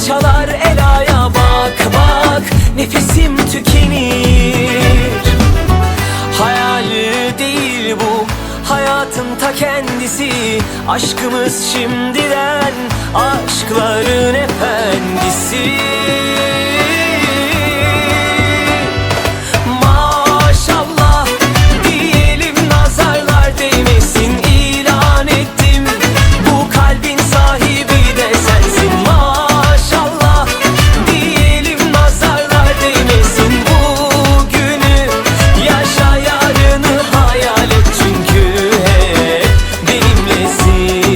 çalar Ela'ya bak bak, nefesim tükenir. Hayal değil bu, hayatın ta kendisi. Aşkımız şimdiden, aşkların efendisi. Maşallah diyelim, nazarlar değmesin. İlan ettim, bu kalbin sahibi de sensin. Maşallah diyelim, nazarlar değmesin. Bugünü yaşa, yarını hayal et, çünkü hep benimlesin.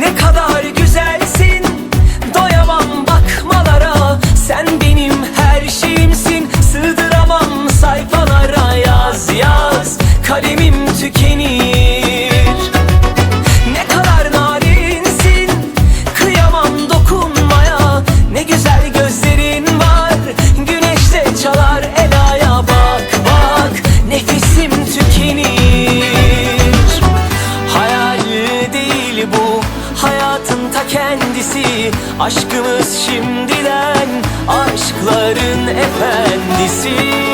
Ne kadar güzelsin, doyamam bakmalara. Sen benim her şeyimsin, sığdıramam sayfalara. Yaz yaz, kalemim tükenir. Ne kadar narinsin, kıyamam dokunmaya. Ne güzel gözlerin var, güneşte çalar Ela'ya bak bak, nefesim tükenir. Hayal değil bu, hayatın ta kendisi. Aşkımız şimdiden, aşkların efendisi.